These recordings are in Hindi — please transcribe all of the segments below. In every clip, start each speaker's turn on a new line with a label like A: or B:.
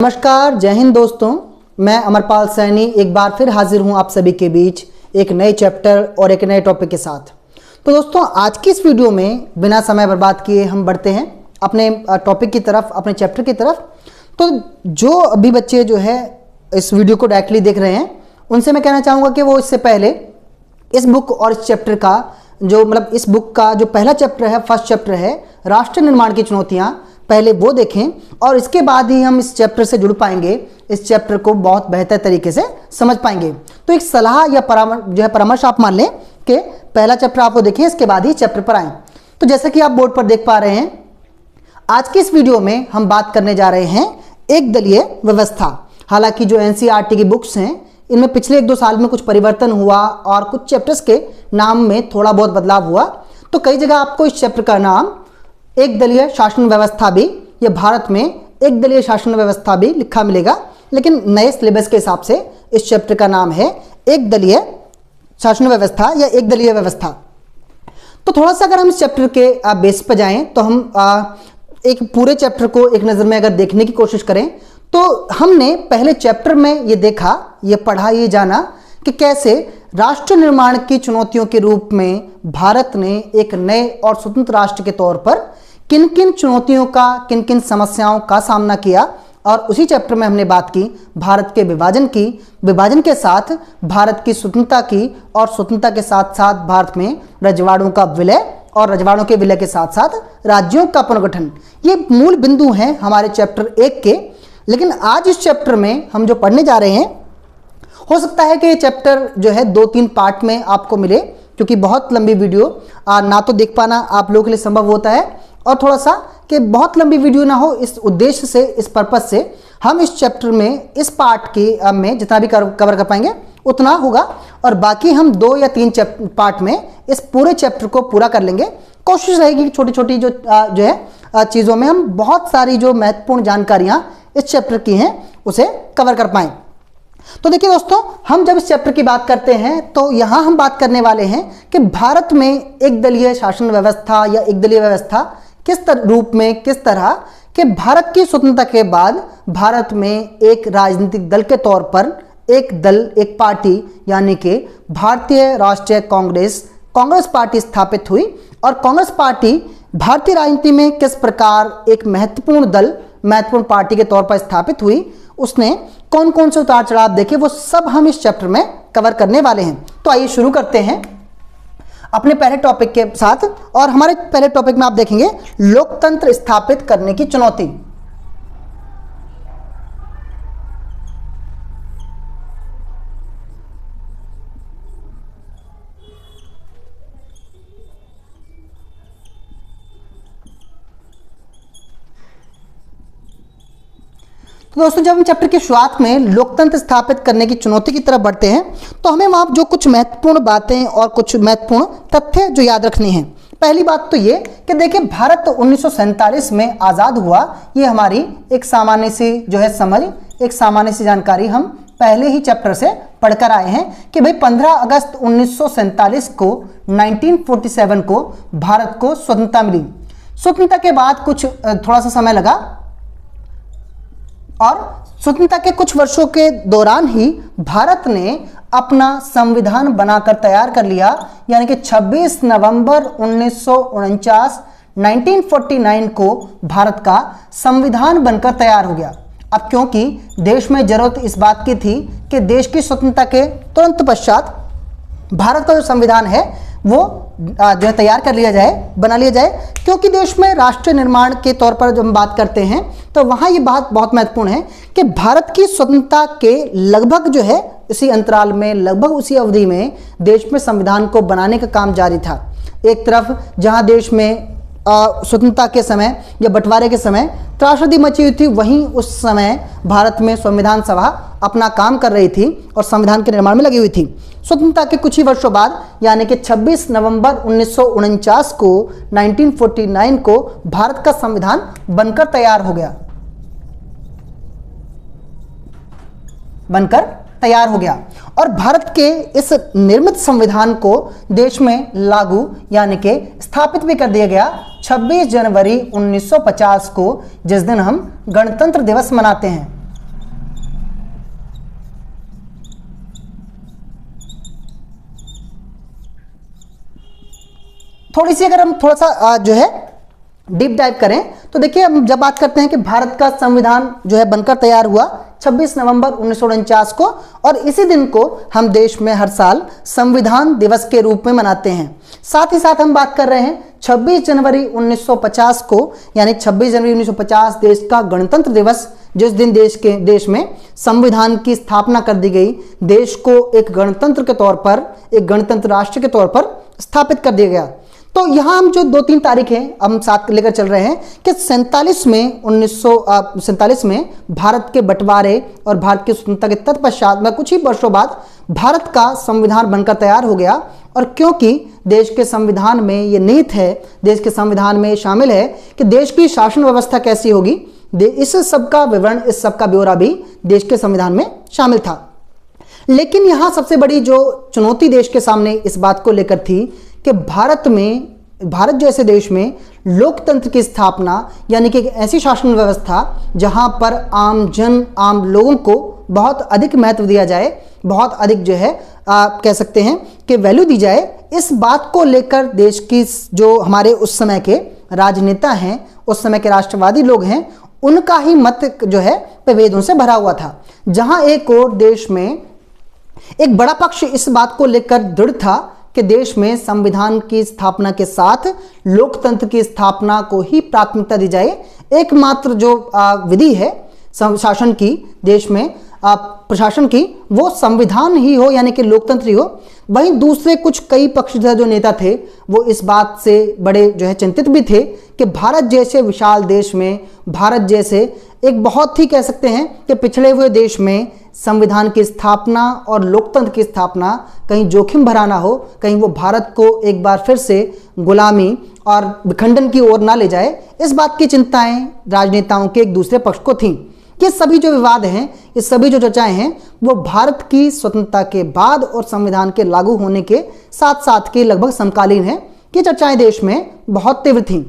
A: नमस्कार, जय हिंद दोस्तों। मैं अमरपाल सैनी एक बार फिर हाजिर हूं आप सभी के बीच एक नए चैप्टर और एक नए टॉपिक के साथ। तो दोस्तों, आज की इस वीडियो में बिना समय बर्बाद किए हम बढ़ते हैं अपने टॉपिक की तरफ, अपने चैप्टर की तरफ। तो जो अभी बच्चे जो है इस वीडियो को डायरेक्टली देख रहे हैं, उनसे मैं कहना चाहूँगा कि वो इससे पहले इस बुक और इस चैप्टर का इस बुक का जो पहला चैप्टर है, फर्स्ट चैप्टर है राष्ट्र निर्माण की चुनौतियाँ, पहले वो देखें और इसके बाद ही हम इस चैप्टर से जुड़ पाएंगे, इस चैप्टर को बहुत बेहतर तरीके से समझ पाएंगे। तो एक सलाह या परामर्श आप मान लें कि पहला चैप्टर आपको देखें, इसके बाद ही चैप्टर पर आएँ। तो जैसा कि आप बोर्ड पर देख पा रहे हैं, आज की इस वीडियो में हम बात करने जा रहे हैं एक दलीय व्यवस्था। हालांकि जो एनसीईआरटी की बुक्स हैं, इनमें पिछले 1-2 साल में कुछ परिवर्तन हुआ और कुछ चैप्टर्स के नाम में थोड़ा बहुत बदलाव हुआ। तो कई जगह आपको इस चैप्टर का नाम एक दलीय शासन व्यवस्था भी, या भारत में एक दलीय शासन व्यवस्था भी लिखा मिलेगा, लेकिन नए सिलेबस के हिसाब से इस चैप्टर का नाम है एक दलीय शासन व्यवस्था या एक दलीय व्यवस्था। तो थोड़ा सा अगर हम इस चैप्टर के बेस पर जाएं, तो हम एक पूरे चैप्टर को एक नज़र में अगर देखने की कोशिश करें, तो हमने पहले चैप्टर में ये देखा, ये पढ़ा, ये जाना कि कैसे राष्ट्र निर्माण की चुनौतियों के रूप में भारत ने एक नए और स्वतंत्र राष्ट्र के तौर पर किन किन चुनौतियों का, किन किन समस्याओं का सामना किया। और उसी चैप्टर में हमने बात की भारत के विभाजन की, विभाजन के साथ भारत की स्वतंत्रता की, और स्वतंत्रता के साथ साथ भारत में रजवाड़ों का विलय, और रजवाड़ों के विलय के साथ साथ राज्यों का पुनर्गठन। ये मूल बिंदु हैं हमारे चैप्टर 1 के। लेकिन आज इस चैप्टर में हम जो पढ़ने जा रहे हैं, हो सकता है कि ये चैप्टर जो है 2-3 पार्ट में आपको मिले, क्योंकि बहुत लंबी वीडियो ना तो देख पाना आप लोगों के लिए संभव होता है, और थोड़ा सा कि बहुत लंबी वीडियो ना हो, इस उद्देश्य से, इस पर्पस से हम इस चैप्टर में, इस पार्ट के में जितना भी कवर कर पाएंगे उतना होगा, और बाकी हम 2 या 3 पार्ट में इस पूरे चैप्टर को पूरा कर लेंगे। कोशिश रहेगी कि छोटी छोटी जो है चीज़ों में हम बहुत सारी जो महत्वपूर्ण जानकारियाँ इस चैप्टर की हैं उसे कवर कर पाएँ। तो देखिए दोस्तों, हम जब इस चैप्टर की बात करते हैं, तो यहाँ हम बात करने वाले हैं कि भारत में एक दलीय शासन व्यवस्था या एक दलीय व्यवस्था किस रूप में, किस तरह कि भारत की स्वतंत्रता के बाद भारत में एक राजनीतिक दल के तौर पर एक दल, एक पार्टी, यानी कि भारतीय राष्ट्रीय कांग्रेस पार्टी स्थापित हुई। और कांग्रेस पार्टी भारतीय राजनीति में किस प्रकार एक महत्वपूर्ण दल, महत्वपूर्ण पार्टी के तौर पर स्थापित हुई, उसने कौन कौन से उतार चढ़ाव देखे, वो सब हम इस चैप्टर में कवर करने वाले हैं। तो आइए शुरू करते हैं अपने पहले टॉपिक के साथ। और हमारे पहले टॉपिक में आप देखेंगे लोकतंत्र स्थापित करने की चुनौती। तो दोस्तों, जब हम चैप्टर की शुरुआत में लोकतंत्र स्थापित करने की चुनौती की तरफ बढ़ते हैं, तो हमें वहाँ जो कुछ महत्वपूर्ण बातें और कुछ महत्वपूर्ण तथ्य जो याद रखने हैं। पहली बात तो ये कि देखिए, भारत 1947 में आज़ाद हुआ। ये हमारी एक सामान्य सी जो है समझ, एक सामान्य सी जानकारी हम पहले ही चैप्टर से पढ़कर आए हैं कि भाई 15 अगस्त 1947 को 1947 को भारत को स्वतंत्रता मिली। स्वतंत्रता के बाद कुछ थोड़ा सा समय लगा, और स्वतंत्रता के कुछ वर्षों के दौरान ही भारत ने अपना संविधान बनाकर तैयार कर लिया, यानी कि 26 नवंबर 1949 को भारत का संविधान बनकर तैयार हो गया। अब क्योंकि देश में जरूरत इस बात की थी कि देश की स्वतंत्रता के तुरंत पश्चात भारत का जो संविधान है वो जो है तैयार कर लिया जाए, बना लिया जाए, क्योंकि देश में राष्ट्र निर्माण के तौर पर जब हम बात करते हैं, तो वहाँ ये बात बहुत महत्वपूर्ण है कि भारत की स्वतंत्रता के लगभग जो है इसी अंतराल में, लगभग उसी अवधि में देश में संविधान को बनाने का काम जारी था। एक तरफ जहाँ देश में स्वतंत्रता के समय या बंटवारे के समय त्रासदी मची हुई थी, वहीं उस समय भारत में संविधान सभा अपना काम कर रही थी और संविधान के निर्माण में लगी हुई थी। स्वतंत्रता के कुछ ही वर्षों बाद, यानी कि 26 नवंबर 1949 को भारत का संविधान बनकर तैयार हो गया, और भारत के इस निर्मित संविधान को देश में लागू यानी कि स्थापित भी कर दिया गया 26 जनवरी 1950 को, जिस दिन हम गणतंत्र दिवस मनाते हैं। थोड़ी सी अगर हम थोड़ा सा जो है डीप डाइव करें तो देखिए, हम जब बात करते हैं कि भारत का संविधान जो है बनकर तैयार हुआ 26 नवंबर 1949 को, और इसी दिन को हम देश में हर साल संविधान दिवस के रूप में मनाते हैं। साथ ही साथ हम बात कर रहे हैं 26 जनवरी 1950 को, यानी 26 जनवरी 1950 देश का गणतंत्र दिवस, जिस दिन देश में संविधान की स्थापना कर दी गई, देश को एक गणतंत्र के तौर पर, एक गणतंत्र राष्ट्र के तौर पर स्थापित कर दिया गया। तो यहाँ हम जो 2-3 तारीखें हम साथ लेकर चल रहे हैं कि 47 में 1947 में भारत के बंटवारे और भारत की स्वतंत्रता के तत्पश्चात में कुछ ही वर्षों बाद भारत का संविधान बनकर तैयार हो गया। और क्योंकि देश के संविधान में ये निहित है, देश के संविधान में शामिल है कि देश की शासन व्यवस्था कैसी होगी, इस सब का विवरण, इस सब का ब्यौरा भी देश के संविधान में शामिल था। लेकिन यहाँ सबसे बड़ी जो चुनौती देश के सामने इस बात को लेकर थी कि भारत जैसे देश में लोकतंत्र की स्थापना, यानी कि एक ऐसी शासन व्यवस्था जहां पर आम लोगों को बहुत अधिक महत्व दिया जाए, बहुत अधिक जो है कह सकते हैं कि वैल्यू दी जाए, इस बात को लेकर देश की जो हमारे उस समय के राजनेता हैं, उस समय के राष्ट्रवादी लोग हैं, उनका ही मत जो है विभेदों से भरा हुआ था। जहां एक और देश में एक बड़ा पक्ष इस बात को लेकर दृढ़ था कि देश में संविधान की स्थापना के साथ लोकतंत्र की स्थापना को ही प्राथमिकता दी जाए। एकमात्र जो विधि है शासन की, देश में प्रशासन की, वो संविधान ही हो, यानी कि लोकतंत्र ही हो। वहीं दूसरे कुछ कई पक्षधर जो नेता थे वो इस बात से बड़े जो है चिंतित भी थे कि भारत जैसे विशाल देश में, भारत जैसे एक बहुत ही कह सकते हैं कि पिछड़े हुए देश में संविधान की स्थापना और लोकतंत्र की स्थापना कहीं जोखिम भरा ना हो, कहीं वो भारत को एक बार फिर से गुलामी और विखंडन की ओर ना ले जाए। इस बात की चिंताएं राजनेताओं के एक दूसरे पक्ष को थीं। ये सभी जो विवाद हैं, ये सभी जो चर्चाएं हैं, वो भारत की स्वतंत्रता के बाद और संविधान के लागू होने के साथ साथ के लगभग समकालीन हैं। ये चर्चाएं देश में बहुत तीव्र थीं।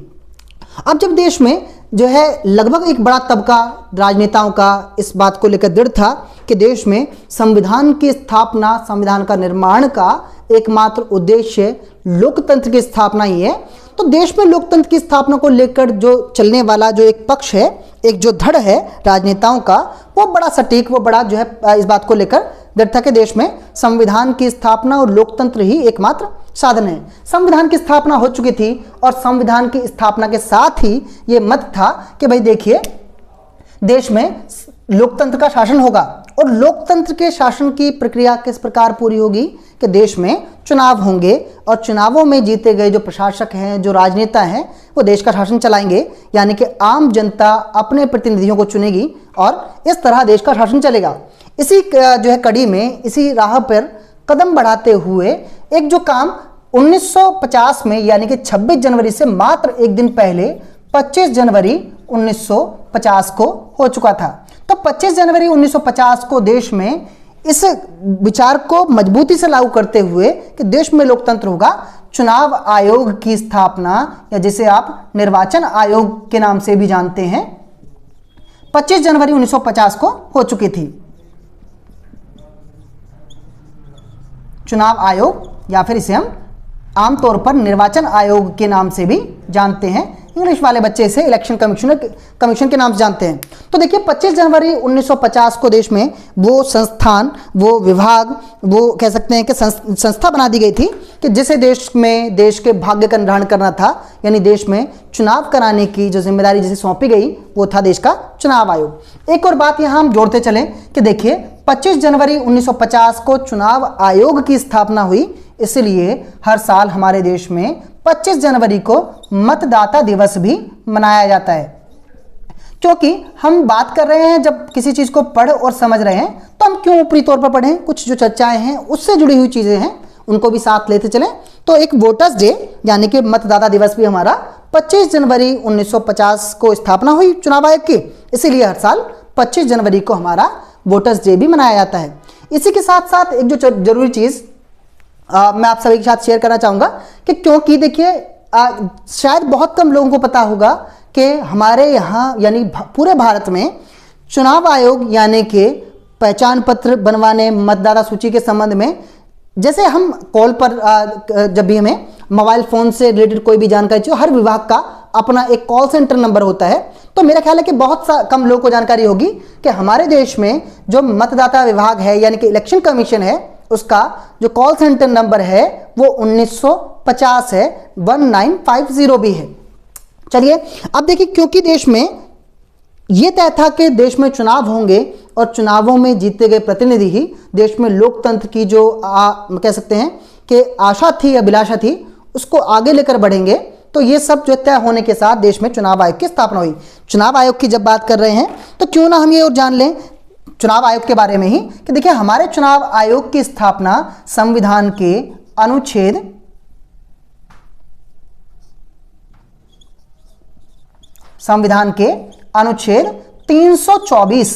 A: अब जब देश में जो है लगभग एक बड़ा तबका राजनेताओं का इस बात को लेकर दृढ़ था कि देश में संविधान की स्थापना, संविधान का निर्माण का एकमात्र उद्देश्य लोकतंत्र की स्थापना ही है, तो देश में लोकतंत्र की स्थापना को लेकर जो चलने वाला जो एक पक्ष है, एक जो धड़ है राजनेताओं का, वो बड़ा सटीक, वो बड़ा जो है इस बात को लेकर दृढ़ था कि देश में संविधान की स्थापना और लोकतंत्र ही एकमात्र साधन है। संविधान की स्थापना हो चुकी थी और संविधान की स्थापना के साथ ही ये मत था कि भाई देखिए, देश में लोकतंत्र का शासन होगा। और लोकतंत्र के शासन की प्रक्रिया किस प्रकार पूरी होगी कि देश में चुनाव होंगे और चुनावों में जीते गए जो प्रशासक हैं, जो राजनेता हैं, वो देश का शासन चलाएंगे, यानी कि आम जनता अपने प्रतिनिधियों को चुनेगी और इस तरह देश का शासन चलेगा। इसी जो है कड़ी में, इसी राह पर कदम बढ़ाते हुए एक जो काम 1950 में, यानी कि 26 जनवरी से मात्र एक दिन पहले 25 जनवरी 1950 को हो चुका था। तो 25 जनवरी 1950 को देश में इस विचार को मजबूती से लागू करते हुए कि देश में लोकतंत्र होगा, चुनाव आयोग की स्थापना, या जिसे आप निर्वाचन आयोग के नाम से भी जानते हैं, 25 जनवरी 1950 को हो चुकी थी। चुनाव आयोग, या फिर इसे हम आमतौर पर निर्वाचन आयोग के नाम से भी जानते हैं, इंग्लिश वाले बच्चे इसे इलेक्शन कमीशन के नाम से जानते हैं। तो देखिए 25 जनवरी 1950 को देश में वो संस्थान, वो विभाग, वो कह सकते हैं कि संस्था बना दी गई थी कि जिसे देश में देश के भाग्य का निर्धारण करना था, यानी देश में चुनाव कराने की जो जिम्मेदारी जिसे सौंपी गई वो था देश का चुनाव आयोग। एक और बात यहाँ हम जोड़ते चलें कि देखिए 25 जनवरी 1950 को चुनाव आयोग की स्थापना हुई, इसलिए हर साल हमारे देश में 25 जनवरी को मतदाता दिवस भी मनाया जाता है। क्योंकि हम बात कर रहे हैं, जब किसी चीज़ को पढ़ और समझ रहे हैं तो हम क्यों ऊपरी तौर पर पढ़ें, कुछ जो चर्चाएं हैं उससे जुड़ी हुई चीज़ें हैं उनको भी साथ लेते चलें। तो एक वोटर्स डे यानी कि मतदाता दिवस भी हमारा 25 जनवरी 1950 को स्थापना हुई चुनाव आयोग की, इसीलिए हर साल 25 जनवरी को हमारा वोटर्स डे भी मनाया जाता है। इसी के साथ साथ एक जो जरूरी चीज़ मैं आप सभी के साथ शेयर करना चाहूँगा कि क्योंकि देखिए शायद बहुत कम लोगों को पता होगा कि हमारे यहाँ यानी पूरे भारत में चुनाव आयोग यानी कि पहचान पत्र बनवाने, मतदाता सूची के संबंध में जैसे हम कॉल पर जब भी हमें मोबाइल फोन से रिलेटेड कोई भी जानकारी चाहिए, हर विभाग का अपना एक कॉल सेंटर नंबर होता है। तो मेरा ख्याल है कि बहुत कम लोगों को जानकारी होगी कि हमारे देश में जो मतदाता विभाग है यानी कि इलेक्शन कमीशन है, उसका जो कॉल सेंटर नंबर है वो 1950 है, 1950 भी है। चलिए अब देखिए, क्योंकि देश में यह तय था कि देश में चुनाव होंगे और चुनावों में जीते गए प्रतिनिधि ही देश में लोकतंत्र की जो कह सकते हैं कि आशा थी, अभिलाषा थी, उसको आगे लेकर बढ़ेंगे। तो ये सब जो तय होने के साथ देश में चुनाव आयोग की स्थापना हुई। चुनाव आयोग की जब बात कर रहे हैं तो क्यों ना हम ये और जान लें चुनाव आयोग के बारे में ही कि देखिए, हमारे चुनाव आयोग की स्थापना संविधान के अनुच्छेद 324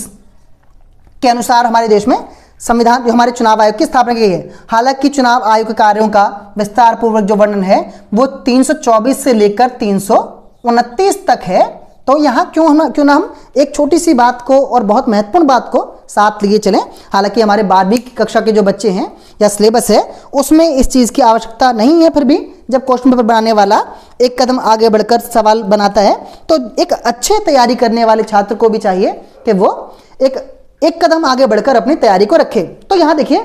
A: के अनुसार हमारे देश में संविधान हमारे चुनाव आयोग की स्थापना की गई है। हालांकि चुनाव आयोग के कार्यों का विस्तार पूर्वक जो वर्णन है वो 324 से लेकर 329 तक है। तो यहाँ क्यों ना हम एक छोटी सी बात को और बहुत महत्वपूर्ण बात को साथ लिए चलें। हालांकि हमारे 12वीं की कक्षा के जो बच्चे हैं या सिलेबस है उसमें इस चीज़ की आवश्यकता नहीं है, फिर भी जब क्वेश्चन पेपर बनाने वाला एक कदम आगे बढ़कर सवाल बनाता है तो एक अच्छे तैयारी करने वाले छात्र को भी चाहिए कि वो एक कदम आगे बढ़कर अपनी तैयारी को रखे। तो यहाँ देखिए,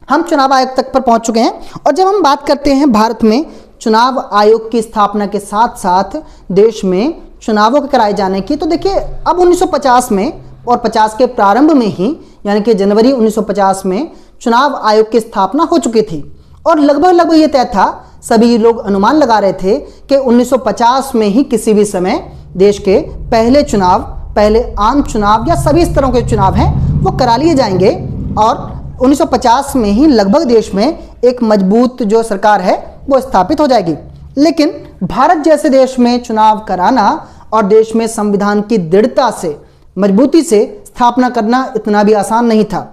A: हम चुनाव आयोग तक पर पहुंच चुके हैं। और जब हम बात करते हैं भारत में चुनाव आयोग की स्थापना के साथ साथ देश में चुनावों के कराए जाने की, तो देखिए अब 1950 में और 50 के प्रारंभ में ही यानी कि जनवरी 1950 में चुनाव आयोग की स्थापना हो चुकी थी। और लगभग ये तय था, सभी लोग अनुमान लगा रहे थे कि 1950 में ही किसी भी समय देश के पहले आम चुनाव या सभी स्तरों के चुनाव हैं वो करा लिए जाएंगे और 1950 में ही लगभग देश में एक मजबूत जो सरकार है वो स्थापित हो जाएगी। लेकिन भारत जैसे देश में चुनाव कराना और देश में संविधान की दृढ़ता से, मजबूती से स्थापना करना इतना भी आसान नहीं था।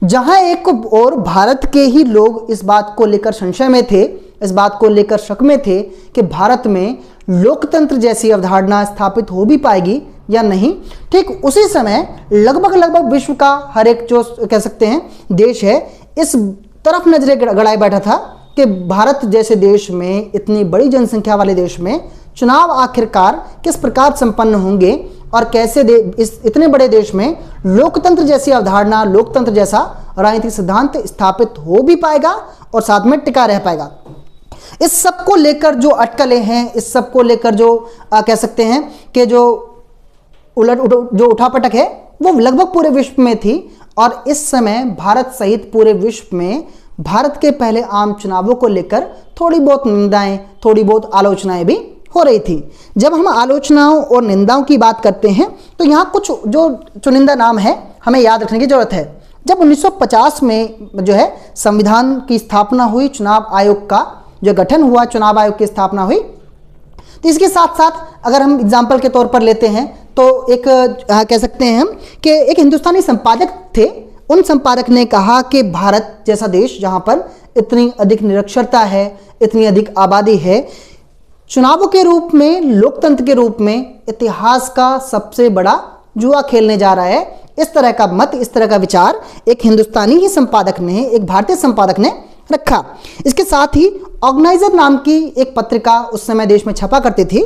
A: जहां एक और भारत के ही लोग इस बात को लेकर संशय में थे, इस बात को लेकर शक में थे कि भारत में लोकतंत्र जैसी अवधारणा स्थापित हो भी पाएगी या नहीं, ठीक उसी समय लगभग विश्व का हर एक जो कह सकते हैं देश है इस तरफ नजरें गड़ाए बैठा था कि भारत जैसे देश में, इतनी बड़ी जनसंख्या वाले देश में चुनाव आखिरकार किस प्रकार संपन्न होंगे और कैसे इस इतने बड़े देश में लोकतंत्र जैसी अवधारणा, लोकतंत्र जैसा राजनीतिक सिद्धांत स्थापित हो भी पाएगा और साथ में टिका रह पाएगा। इस सब को लेकर जो अटकलें हैं, इस सब को लेकर जो कह सकते हैं कि जो उठापटक है वो लगभग पूरे विश्व में थी। और इस समय भारत सहित पूरे विश्व में भारत के पहले आम चुनावों को लेकर थोड़ी बहुत निंदाएं, थोड़ी बहुत आलोचनाएं भी हो रही थी। जब हम आलोचनाओं और निंदाओं की बात करते हैं तो यहाँ कुछ जो चुनिंदा नाम है हमें याद रखने की जरूरत है। जब 1950 में जो है संविधान की स्थापना हुई, चुनाव आयोग का जो गठन हुआ, चुनाव आयोग की स्थापना हुई, तो इसके साथ साथ अगर हम एग्जाम्पल के तौर पर लेते हैं तो एक कह सकते हैं हम कि एक हिंदुस्तानी संपादक थे। उन संपादक ने कहा कि भारत जैसा देश जहां पर इतनी अधिक निरक्षरता है, इतनी अधिक आबादी है, चुनावों के रूप में, लोकतंत्र के रूप में इतिहास का सबसे बड़ा जुआ खेलने जा रहा है। इस तरह का मत, इस तरह का विचार एक हिंदुस्तानी ही संपादक ने, एक भारतीय संपादक ने रखा। इसके साथ ही ऑर्गेनाइजर नाम की एक पत्रिका उस समय देश में छपा करती थी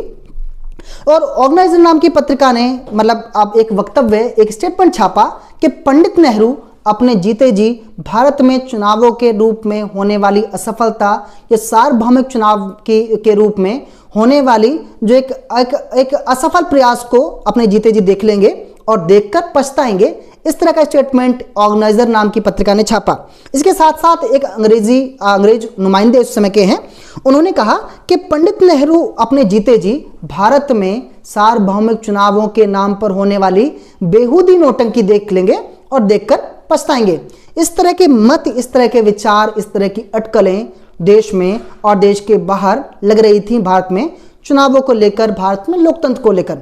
A: और ऑर्गेनाइजर नाम की पत्रिका ने मतलब अब एक वक्तव्य, एक स्टेटमेंट छापा कि पंडित नेहरू अपने जीते जी भारत में चुनावों के रूप में होने वाली असफलता या सार्वभौमिक चुनाव के रूप में होने वाली जो एक असफल प्रयास को अपने जीते जी देख लेंगे और देखकर पछताएंगे। इस तरह का स्टेटमेंट ऑर्गेनाइजर नाम की पत्रिका ने छापा। इसके साथ साथ एक अंग्रेज नुमाइंदे उस समय के हैं, उन्होंने कहा कि पंडित नेहरू अपने जीते जी भारत में सार्वभौमिक चुनावों के नाम पर होने वाली बेहूदी नौटंकी देख लेंगे और देखकर पछताएंगे। इस तरह के मत, इस तरह के विचार, इस तरह की अटकलें देश में और देश के बाहर लग रही थी भारत में चुनावों को लेकर, भारत में लोकतंत्र को लेकर।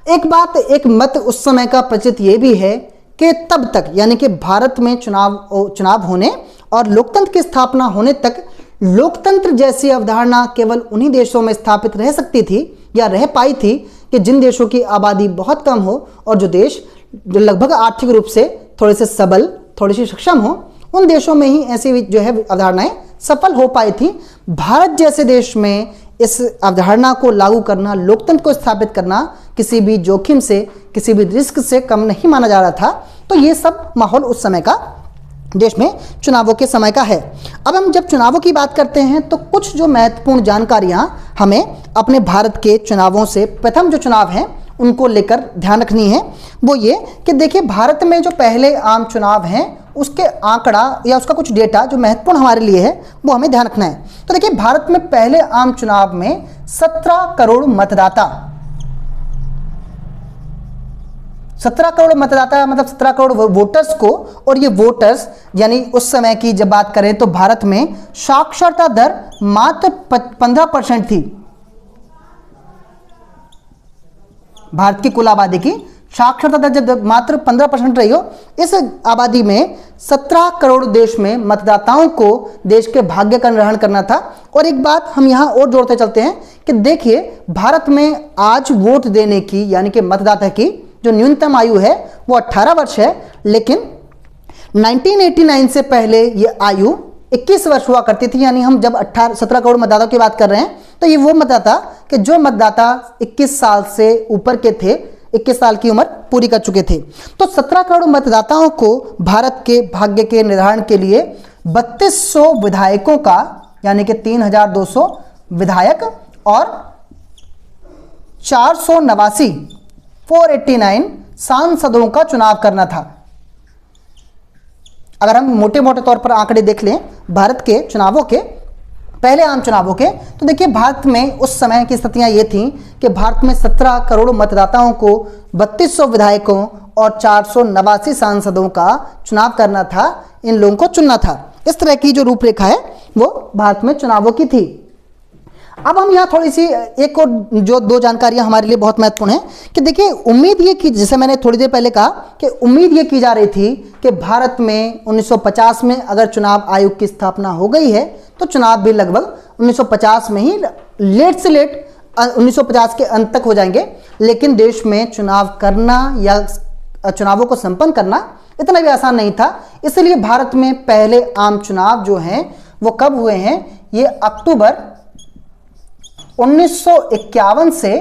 A: एक बात, एक मत उस समय का प्रचलित ये भी है कि तब तक यानी कि भारत में चुनाव होने और लोकतंत्र की स्थापना होने तक लोकतंत्र जैसी अवधारणा केवल उन्हीं देशों में स्थापित रह सकती थी या रह पाई थी कि जिन देशों की आबादी बहुत कम हो और जो देश जो लगभग आर्थिक रूप से थोड़े से सबल, थोड़े से सक्षम हो, उन देशों में ही ऐसी जो है अवधारणाएं सफल हो पाई थी। भारत जैसे देश में इस अवधारणा को लागू करना, लोकतंत्र को स्थापित करना किसी भी जोखिम से, किसी भी रिस्क से कम नहीं माना जा रहा था। तो ये सब माहौल उस समय का देश में चुनावों के समय का है। अब हम जब चुनावों की बात करते हैं तो कुछ जो महत्वपूर्ण जानकारियां हमें अपने भारत के चुनावों से, प्रथम जो चुनाव हैं उनको लेकर ध्यान रखनी है। वो ये कि देखिए, भारत में जो पहले आम चुनाव हैं उसके आंकड़ा या उसका कुछ डेटा जो महत्वपूर्ण हमारे लिए है वो हमें ध्यान रखना है। तो देखिए, भारत में पहले आम चुनाव में 17 करोड़ मतदाता, 17 करोड़ मतदाता मतलब 17 करोड़ वोटर्स को, और ये वोटर्स यानी उस समय की जब बात करें तो भारत में साक्षरता दर मात्र 15% थी। भारत की कुल आबादी की साक्षरता दर जब मात्र 15% रही हो, इस आबादी में 17 करोड़ देश में मतदाताओं को देश के भाग्य का निर्धारण करना था। और एक बात हम यहाँ और जोड़ते चलते हैं कि देखिए, भारत में आज वोट देने की यानी कि मतदाता की जो न्यूनतम आयु है वो 18 वर्ष है, लेकिन 1989 से पहले ये आयु 21 वर्ष हुआ करती थी। यानी हम जब 17 करोड़ मतदाताओं की बात कर रहे हैं तो ये वो मतदाता कि जो मतदाता 21 साल से ऊपर के थे, 21 साल की उम्र पूरी कर चुके थे। तो 17 करोड़ मतदाताओं को भारत के भाग्य के निर्धारण के लिए 3200 विधायकों का यानी कि 3200 विधायक और 489 सांसदों का चुनाव करना था। अगर हम मोटे मोटे तौर पर आंकड़े देख लें भारत के चुनावों के, पहले आम चुनावों के, तो देखिए भारत में उस समय की स्थितियां ये थीं कि भारत में 17 करोड़ मतदाताओं को 3200 विधायकों और 489 सांसदों का चुनाव करना था, इन लोगों को चुनना था। इस तरह की जो रूपरेखा है वो भारत में चुनावों की थी। अब हम यहाँ थोड़ी सी एक और जो दो जानकारियां हमारे लिए बहुत महत्वपूर्ण है कि देखिए, उम्मीद ये की, जैसे मैंने थोड़ी देर पहले कहा कि उम्मीद ये की जा रही थी कि भारत में 1950 में अगर चुनाव आयोग की स्थापना हो गई है तो चुनाव भी लगभग 1950 में ही, लेट से लेट 1950 के अंत तक हो जाएंगे। लेकिन देश में चुनाव करना या चुनावों को संपन्न करना इतना भी आसान नहीं था। इसलिए भारत में पहले आम चुनाव जो हैं वो कब हुए हैं, ये अक्टूबर 1951 से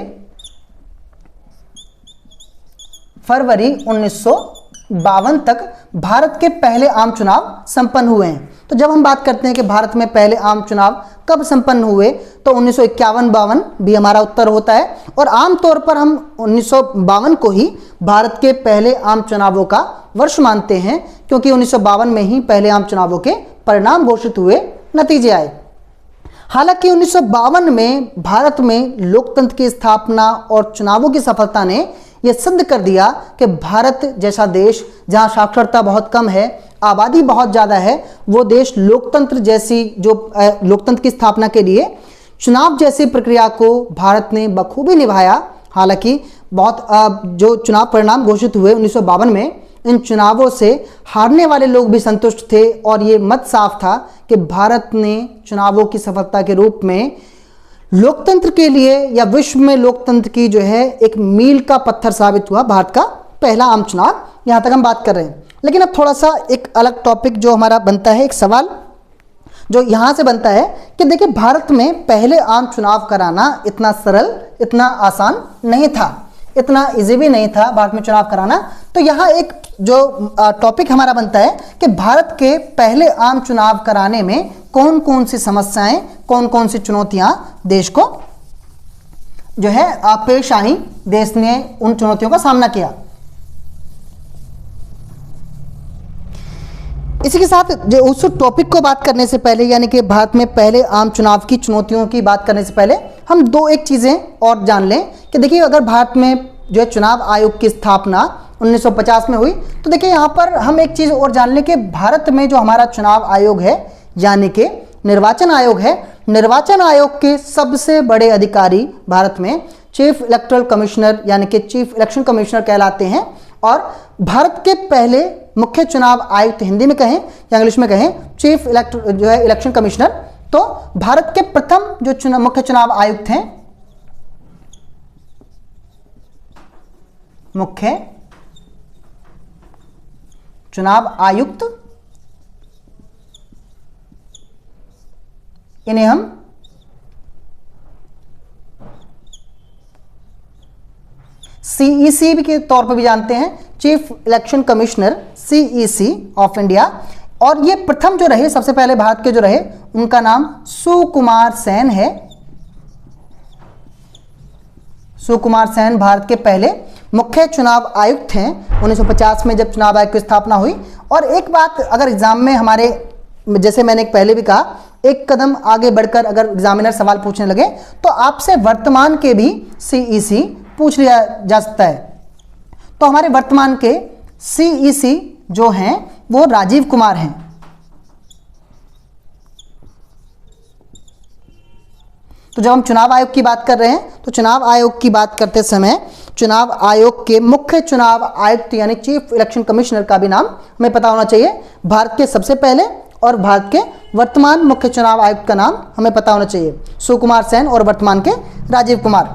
A: फरवरी 1952 तक भारत के पहले आम चुनाव संपन्न हुए हैं। तो जब हम बात करते हैं कि भारत में पहले आम चुनाव कब संपन्न हुए तो 1951-52 भी हमारा उत्तर होता है। और आमतौर पर हम 1952 को ही भारत के पहले आम चुनावों का वर्ष मानते हैं, क्योंकि 1952 में ही पहले आम चुनावों के परिणाम घोषित हुए, नतीजे आए। हालांकि 1952 में भारत में लोकतंत्र की स्थापना और चुनावों की सफलता ने यह सिद्ध कर दिया कि भारत जैसा देश जहां साक्षरता बहुत कम है, आबादी बहुत ज़्यादा है, वो देश लोकतंत्र जैसी जो लोकतंत्र की स्थापना के लिए चुनाव जैसी प्रक्रिया को भारत ने बखूबी निभाया। हालांकि बहुत जो चुनाव परिणाम घोषित हुए 1952 में, इन चुनावों से हारने वाले लोग भी संतुष्ट थे और ये मत साफ था कि भारत ने चुनावों की सफलता के रूप में लोकतंत्र के लिए या विश्व में लोकतंत्र की जो है एक मील का पत्थर साबित हुआ भारत का पहला आम चुनाव। यहाँ तक हम बात कर रहे हैं। लेकिन अब थोड़ा सा एक अलग टॉपिक जो हमारा बनता है, एक सवाल जो यहाँ से बनता है कि देखिए, भारत में पहले आम चुनाव कराना इतना सरल, इतना आसान नहीं था, इतना इजी भी नहीं था भारत में चुनाव कराना। तो यहाँ एक जो टॉपिक हमारा बनता है कि भारत के पहले आम चुनाव कराने में कौन कौन सी समस्याएं, कौन कौन सी चुनौतियां देश को जो है पेश आई, देश ने उन चुनौतियों का सामना किया। इसी के साथ जो उस टॉपिक को बात करने से पहले, यानी कि भारत में पहले आम चुनाव की चुनौतियों की बात करने से पहले हम दो एक चीज़ें और जान लें कि देखिए, अगर भारत में जो है चुनाव आयोग की स्थापना 1950 में हुई तो देखिए यहाँ पर हम एक चीज़ और जान लें कि भारत में जो हमारा चुनाव आयोग है यानी कि निर्वाचन आयोग है, निर्वाचन आयोग के सबसे बड़े अधिकारी भारत में चीफ इलेक्टोरल कमिश्नर यानी कि चीफ इलेक्शन कमिश्नर कहलाते हैं। और भारत के पहले मुख्य चुनाव आयुक्त, हिंदी में कहें या इंग्लिश में कहें, चीफ जो है इलेक्शन कमिश्नर। तो भारत के प्रथम जो मुख्य चुनाव आयुक्त हैं, मुख्य चुनाव आयुक्त इन्हें हम CEC के तौर पर भी जानते हैं, chief election commissioner, CEC of India. और ये प्रथम जो रहे, सबसे पहले भारत के जो रहे, उनका नाम सुकुमार सेन है। सुकुमार सेन भारत के पहले मुख्य चुनाव आयुक्त हैं 1950 में, जब चुनाव आयोग की स्थापना हुई। और एक बात, अगर एग्जाम में हमारे, जैसे मैंने पहले भी कहा, एक कदम आगे बढ़कर अगर एग्जामिनर सवाल पूछने लगे तो आपसे वर्तमान के भी CEC पूछ लिया जा सकता है। तो हमारे वर्तमान के CEC जो हैं वो राजीव कुमार हैं। तो जब हम चुनाव आयोग की बात कर रहे हैं तो चुनाव आयोग की बात करते समय चुनाव आयोग के मुख्य चुनाव आयुक्त यानी चीफ इलेक्शन कमिश्नर का भी नाम हमें पता होना चाहिए। भारत के सबसे पहले और भारत के वर्तमान मुख्य चुनाव आयुक्त का नाम हमें पता होना चाहिए, सुकुमार सेन, और वर्तमान के राजीव कुमार।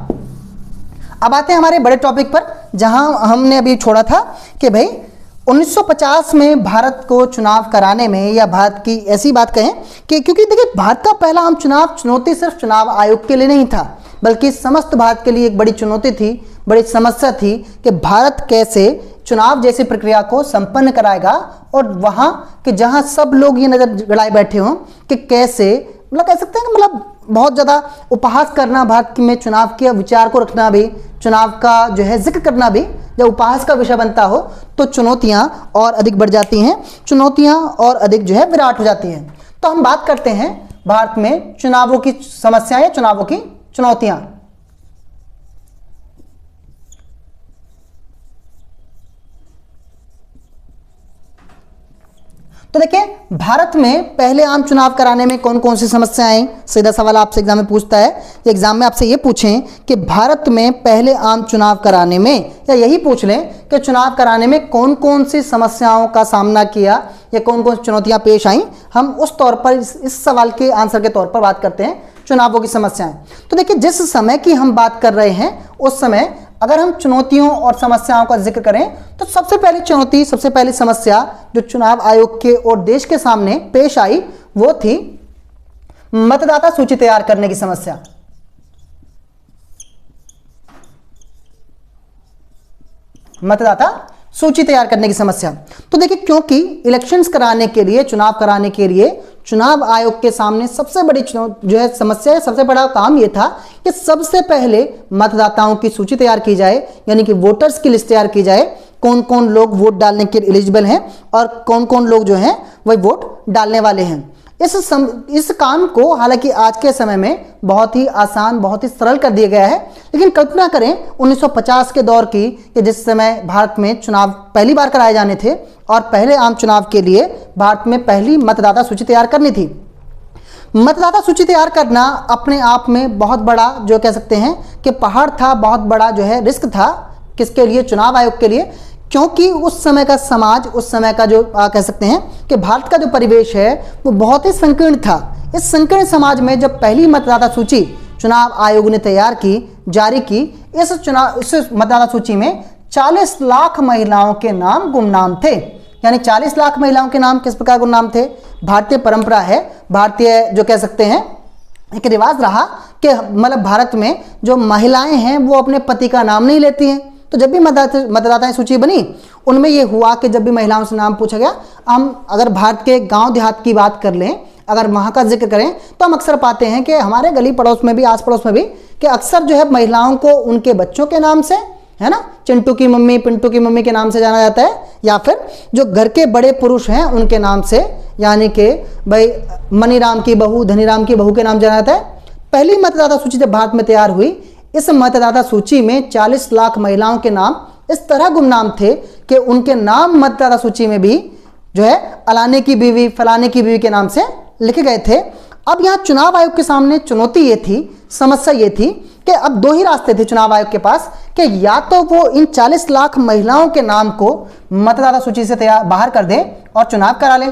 A: अब आते हैं हमारे बड़े टॉपिक पर, जहां हमने अभी छोड़ा था कि भाई 1950 में भारत को चुनाव कराने में, या भारत की ऐसी बात कहें कि क्योंकि देखिए भारत का पहला आम चुनाव चुनौती सिर्फ चुनाव आयोग के लिए नहीं था, बल्कि समस्त भारत के लिए एक बड़ी चुनौती थी, बड़ी समस्या थी कि भारत कैसे चुनाव जैसी प्रक्रिया को संपन्न कराएगा, और वहां कि जहां सब लोग ये नजर गड़ाए बैठे हों कि कैसे, मतलब कह सकते हैं कि मतलब बहुत ज़्यादा उपहास करना भारत में चुनाव के विचार को रखना भी, चुनाव का जो है जिक्र करना भी जब उपहास का विषय बनता हो तो चुनौतियां और अधिक बढ़ जाती हैं, चुनौतियां और अधिक जो है विराट हो जाती हैं। तो हम बात करते हैं भारत में चुनावों की समस्याएं या चुनावों की चुनौतियां। तो देखिए भारत में पहले आम चुनाव कराने में कौन कौन सी समस्याएं आई। सीधा सवाल आपसे एग्जाम में पूछता है, एग्जाम में आपसे ये पूछें कि भारत में पहले आम चुनाव कराने में, या यही पूछ लें कि चुनाव कराने में कौन कौन सी समस्याओं का सामना किया या कौन कौन सी चुनौतियां पेश आई, हम उस तौर पर इस सवाल के आंसर के तौर पर बात करते हैं चुनावों की समस्याएं। तो देखिए जिस समय की हम बात कर रहे हैं उस समय अगर हम चुनौतियों और समस्याओं का जिक्र करें तो सबसे पहली चुनौती, सबसे पहली समस्या जो चुनाव आयोग के और देश के सामने पेश आई वो थी मतदाता सूची तैयार करने की समस्या। मतदाता सूची तैयार करने की समस्या। तो देखिए क्योंकि इलेक्शंस कराने के लिए, चुनाव कराने के लिए चुनाव आयोग के सामने सबसे बड़ी जो है समस्या है, सबसे बड़ा काम यह था कि सबसे पहले मतदाताओं की सूची तैयार की जाए, यानी कि वोटर्स की लिस्ट तैयार की जाए, कौन कौन लोग वोट डालने के एलिजिबल हैं और कौन कौन लोग जो हैं वही वोट डालने वाले हैं। इस काम को हालांकि आज के समय में बहुत ही आसान, बहुत ही सरल कर दिया गया है, लेकिन कल्पना करें 1950 के दौर की कि जिस समय भारत में चुनाव पहली बार कराए जाने थे और पहले आम चुनाव के लिए भारत में पहली मतदाता सूची तैयार करनी थी। मतदाता सूची तैयार करना अपने आप में बहुत बड़ा जो कह सकते हैं कि पहाड़ था, बहुत बड़ा जो है रिस्क था। किसके लिए? चुनाव आयोग के लिए, क्योंकि उस समय का समाज, उस समय का जो कह सकते हैं कि भारत का जो परिवेश है वो बहुत ही संकीर्ण था। इस संकीर्ण समाज में जब पहली मतदाता सूची चुनाव आयोग ने तैयार की, जारी की, इस मतदाता सूची में 40 लाख महिलाओं के नाम गुमनाम थे। यानी 40 लाख महिलाओं के नाम किस प्रकार गुमनाम थे? भारतीय परंपरा है, भारतीय जो कह सकते हैं एक रिवाज रहा कि मतलब भारत में जो महिलाएं हैं वो अपने पति का नाम नहीं लेती हैं। तो जब भी मतदाता सूची बनी उनमें ये हुआ कि जब भी महिलाओं से नाम पूछा गया, हम अगर भारत के गांव देहात की बात कर लें, अगर वहाँ का जिक्र करें तो हम अक्सर पाते हैं कि हमारे गली पड़ोस में भी, आस पड़ोस में भी, कि अक्सर जो है महिलाओं को उनके बच्चों के नाम से, है ना, चिंटू की मम्मी, पिंटू की मम्मी के नाम से जाना जाता है, या फिर जो घर के बड़े पुरुष हैं उनके नाम से, यानी कि भाई मनीराम की बहू, धनीराम की बहू के नाम जाना जाता है। पहली मतदाता सूची जब भारत में तैयार हुई, इस मतदाता सूची में 40 लाख महिलाओं के नाम इस तरह गुमनाम थे कि उनके नाम मतदाता सूची में भी जो है अलाने की बीवी, फलाने की बीवी के नाम से लिखे गए थे। अब यहाँ चुनाव आयोग के सामने चुनौती ये थी, समस्या ये थी कि अब दो ही रास्ते थे चुनाव आयोग के पास कि या तो वो इन 40 लाख महिलाओं के नाम को मतदाता सूची से बाहर कर दे और चुनाव करा ले।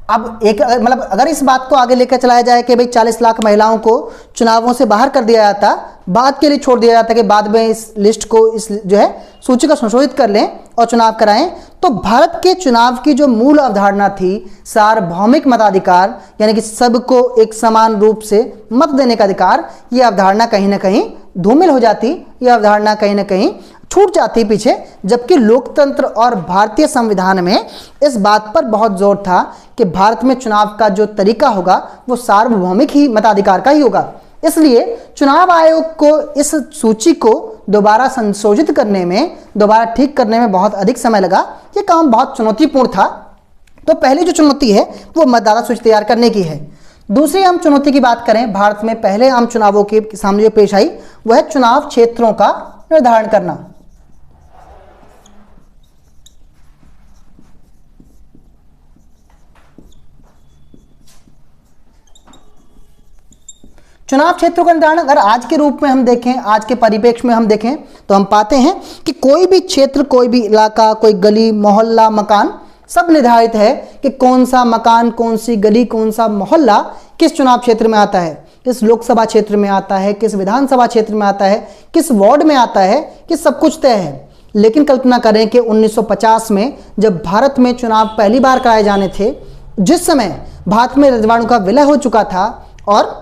A: अब एक मतलब अगर इस बात को आगे लेकर चलाया जाए कि भाई 40 लाख महिलाओं को चुनावों से बाहर कर दिया जाता, बाद के लिए छोड़ दिया जाता कि बाद में इस लिस्ट को, इस जो है सूची को संशोधित कर लें और चुनाव कराएं, तो भारत के चुनाव की जो मूल अवधारणा थी सार्वभौमिक मताधिकार, यानी कि सबको एक समान रूप से मत देने का अधिकार, यह अवधारणा कहीं ना कहीं धूमिल हो जाती, यह अवधारणा कहीं ना कहीं छूट जाती पीछे। जबकि लोकतंत्र और भारतीय संविधान में इस बात पर बहुत जोर था कि भारत में चुनाव का जो तरीका होगा वो सार्वभौमिक ही मताधिकार का ही होगा। इसलिए चुनाव आयोग को इस सूची को दोबारा संशोधित करने में, दोबारा ठीक करने में बहुत अधिक समय लगा। ये काम बहुत चुनौतीपूर्ण था। तो पहली जो चुनौती है वो मतदाता सूची तैयार करने की है। दूसरी आम चुनौती की बात करें, भारत में पहले आम चुनावों के सामने जो पेश आई वह है चुनाव क्षेत्रों का निर्धारण करना। चुनाव क्षेत्रों का निर्धारण अगर आज के रूप में हम देखें, आज के परिप्रेक्ष्य में हम देखें तो हम पाते हैं कि कोई भी क्षेत्र, कोई भी इलाका, कोई गली, मोहल्ला, मकान सब निर्धारित है कि कौन सा मकान, कौन सी गली, कौन सा मोहल्ला किस चुनाव क्षेत्र में आता है, किस लोकसभा क्षेत्र में आता है, किस विधानसभा क्षेत्र में आता है, किस वार्ड में आता है, कि सब कुछ तय है। लेकिन कल्पना करें कि 1950 में जब भारत में चुनाव पहली बार कराए जाने थे, जिस समय भारत में रजवाड़ों का विलय हो चुका था और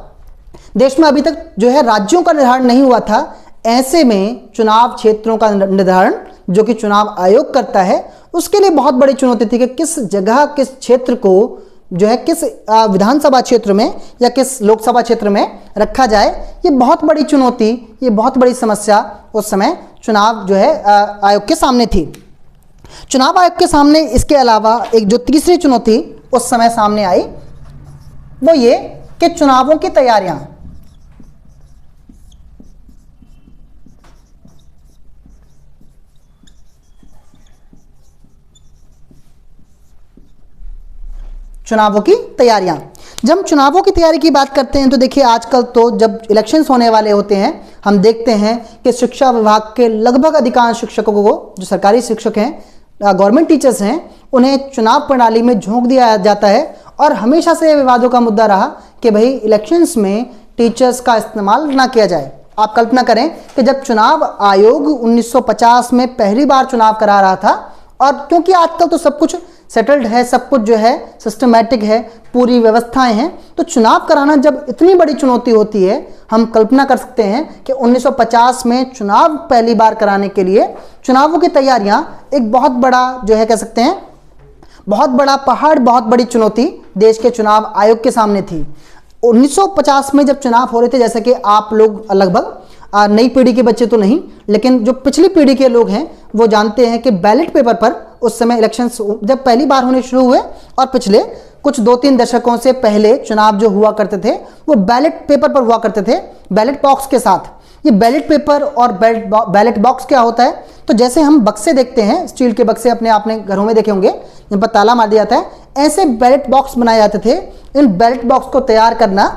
A: देश में अभी तक जो है राज्यों का निर्धारण नहीं हुआ था, ऐसे में चुनाव क्षेत्रों का निर्धारण जो कि चुनाव आयोग करता है, उसके लिए बहुत बड़ी चुनौती थी कि किस जगह, किस क्षेत्र को जो है किस विधानसभा क्षेत्र में या किस लोकसभा क्षेत्र में रखा जाए। ये बहुत बड़ी चुनौती, ये बहुत बड़ी समस्या उस समय चुनाव जो है आयोग के सामने थी। चुनाव आयोग के सामने इसके अलावा एक जो तीसरी चुनौती उस समय सामने आई वो ये कि चुनावों की तैयारियां, चुनावों की तैयारियां। जब हम चुनावों की तैयारी की बात करते हैं तो देखिए आजकल तो जब इलेक्शंस होने वाले होते हैं, हम देखते हैं कि शिक्षा विभाग के लगभग अधिकांश शिक्षकों को, जो सरकारी शिक्षक हैं, गवर्नमेंट टीचर्स हैं, उन्हें चुनाव प्रणाली में झोंक दिया जाता है। और हमेशा से विवादों का मुद्दा रहा कि भाई इलेक्शंस में टीचर्स का इस्तेमाल ना किया जाए। आप कल्पना करें कि जब चुनाव आयोग 1950 में पहली बार चुनाव करा रहा था, और क्योंकि आजकल तो सब कुछ सेटल्ड है, सब कुछ जो है सिस्टमैटिक है, पूरी व्यवस्थाएं हैं, तो चुनाव कराना जब इतनी बड़ी चुनौती होती है, हम कल्पना कर सकते हैं कि 1950 में चुनाव पहली बार कराने के लिए चुनावों की तैयारियां एक बहुत बड़ा जो है कह सकते हैं बहुत बड़ा पहाड़, बहुत बड़ी चुनौती देश के चुनाव आयोग के सामने थी। 1950 में जब चुनाव हो रहे थे, जैसे कि आप लोग लगभग नई पीढ़ी के बच्चे तो नहीं, लेकिन जो पिछली पीढ़ी के लोग हैं वो जानते हैं कि बैलेट पेपर पर उस समय इलेक्शंस जब पहली बार होने शुरू हुए और पिछले कुछ 2-3 दशकों से पहले चुनाव जो हुआ करते थे वो बैलेट पेपर पर हुआ करते थे, बैलेट बॉक्स के साथ। ये बैलेट पेपर और बैलेट बॉक्स क्या होता है, तो जैसे हम बक्से देखते हैं, स्टील के बक्से अपने आपने घरों में देखे होंगे जिन पर ताला मार दिया जाता है, ऐसे बैलेट बॉक्स बनाए जाते थे। इन बैलेट बॉक्स को तैयार करना,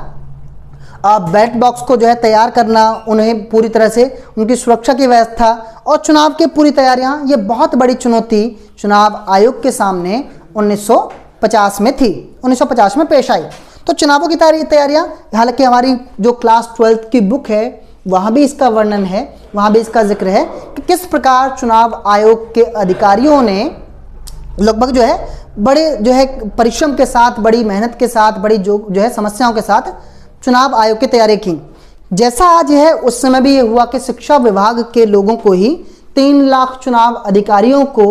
A: बैलेट बॉक्स को जो है तैयार करना, उन्हें पूरी तरह से उनकी सुरक्षा की व्यवस्था और चुनाव की पूरी तैयारियां, ये बहुत बड़ी चुनौती चुनाव आयोग के सामने 1950 में थी, 1950 में पेश आई। तो चुनावों की तैयारियां, हालांकि हमारी जो क्लास 12 की बुक है वहाँ भी इसका वर्णन है, वहाँ भी इसका जिक्र है कि किस प्रकार चुनाव आयोग के अधिकारियों ने लगभग जो है बड़े जो है परिश्रम के साथ, बड़ी मेहनत के साथ, बड़ी जो है समस्याओं के साथ चुनाव आयोग की तैयारी की। जैसा आज है उस समय भी ये हुआ कि शिक्षा विभाग के लोगों को ही 3 लाख चुनाव अधिकारियों को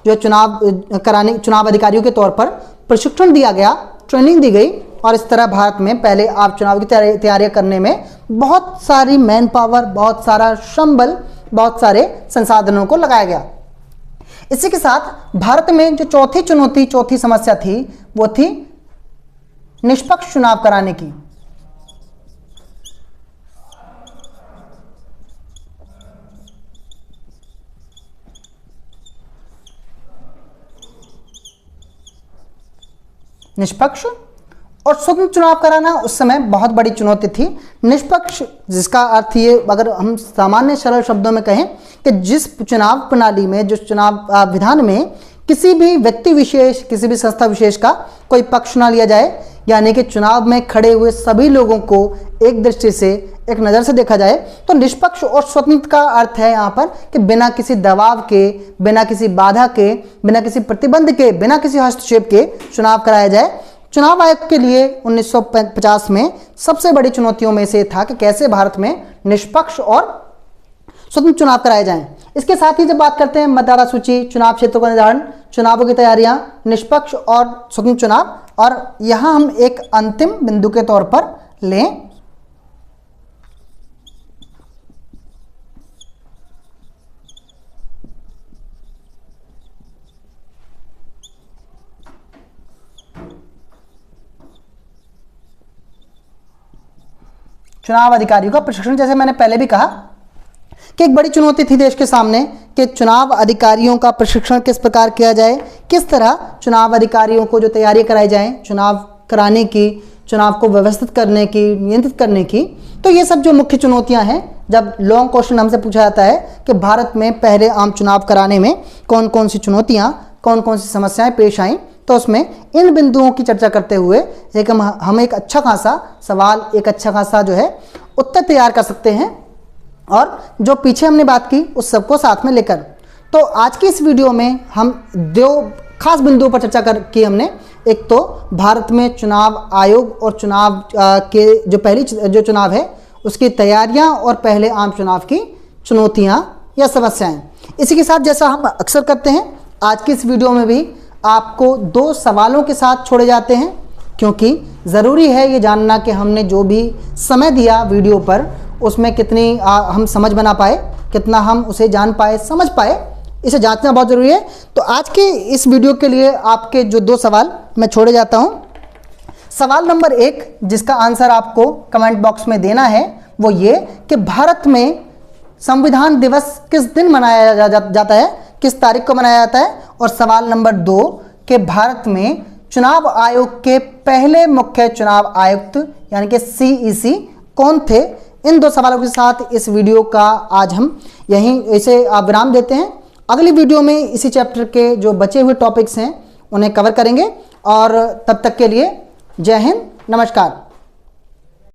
A: जो चुनाव अधिकारियों के तौर पर प्रशिक्षण दिया गया, ट्रेनिंग दी गई, और इस तरह भारत में पहले आप चुनाव की तैयारियां करने में बहुत सारी मैन पावर, बहुत सारा श्रम बल, बहुत सारे संसाधनों को लगाया गया। इसी के साथ भारत में जो चौथी समस्या थी वो थी निष्पक्ष चुनाव कराने की। निष्पक्ष और स्वतंत्र चुनाव कराना उस समय बहुत बड़ी चुनौती थी। निष्पक्ष जिसका अर्थ ये, अगर हम सामान्य सरल शब्दों में कहें कि जिस चुनाव प्रणाली में, जिस चुनाव विधान में किसी भी व्यक्ति विशेष, किसी भी संस्था विशेष का कोई पक्ष ना लिया जाए, यानी कि चुनाव में खड़े हुए सभी लोगों को एक दृष्टि से एक नज़र से देखा जाए तो निष्पक्ष और स्वतंत्र का अर्थ है यहाँ पर कि बिना किसी दबाव के, बिना किसी बाधा के, बिना किसी प्रतिबंध के, बिना किसी हस्तक्षेप के चुनाव कराया जाए। चुनाव आयोग के लिए 1950 में सबसे बड़ी चुनौतियों में से था कि कैसे भारत में निष्पक्ष और स्वतंत्र चुनाव कराए जाएं। इसके साथ ही जब बात करते हैं मतदाता सूची, चुनाव क्षेत्रों का निर्धारण, चुनावों की तैयारियां, निष्पक्ष और स्वतंत्र चुनाव, और यहां हम एक अंतिम बिंदु के तौर पर लें चुनाव अधिकारियों का प्रशिक्षण। जैसे मैंने पहले भी कहा कि एक बड़ी चुनौती थी देश के सामने कि चुनाव अधिकारियों का प्रशिक्षण किस प्रकार किया जाए, किस तरह चुनाव अधिकारियों को जो तैयारी कराई जाए चुनाव कराने की, चुनाव को व्यवस्थित करने की, नियंत्रित करने की। तो ये सब जो मुख्य चुनौतियां हैं, जब लॉन्ग क्वेश्चन हमसे पूछा जाता है कि भारत में पहले आम चुनाव कराने में कौन कौन सी चुनौतियां, कौन कौन सी समस्याएं पेश आईं, तो उसमें इन बिंदुओं की चर्चा करते हुए हम एक अच्छा खासा सवाल, एक अच्छा खासा जो है उत्तर तैयार कर सकते हैं, और जो पीछे हमने बात की उस सबको साथ में लेकर। तो आज की इस वीडियो में हम दो खास बिंदुओं पर चर्चा की हमने। एक तो भारत में चुनाव आयोग और चुनाव के जो पहली जो चुनाव है उसकी तैयारियां और पहले आम चुनाव की चुनौतियां या समस्याएं। इसी के साथ जैसा हम अक्सर करते हैं, आज की इस वीडियो में भी आपको दो सवालों के साथ छोड़े जाते हैं, क्योंकि ज़रूरी है ये जानना कि हमने जो भी समय दिया वीडियो पर उसमें कितनी हम समझ बना पाए, कितना हम उसे जान पाए, समझ पाए, इसे जांचना बहुत ज़रूरी है। तो आज के इस वीडियो के लिए आपके जो दो सवाल मैं छोड़े जाता हूँ। सवाल नंबर 1 जिसका आंसर आपको कमेंट बॉक्स में देना है वो ये कि भारत में संविधान दिवस किस दिन मनाया जाता है, किस तारीख को मनाया जाता है। और सवाल नंबर 2 कि भारत में चुनाव आयोग के पहले मुख्य चुनाव आयुक्त यानी कि CEC कौन थे। इन दो सवालों के साथ इस वीडियो का आज हम यहीं इसे विराम देते हैं। अगली वीडियो में इसी चैप्टर के जो बचे हुए टॉपिक्स हैं उन्हें कवर करेंगे, और तब तक के लिए जय हिंद, नमस्कार।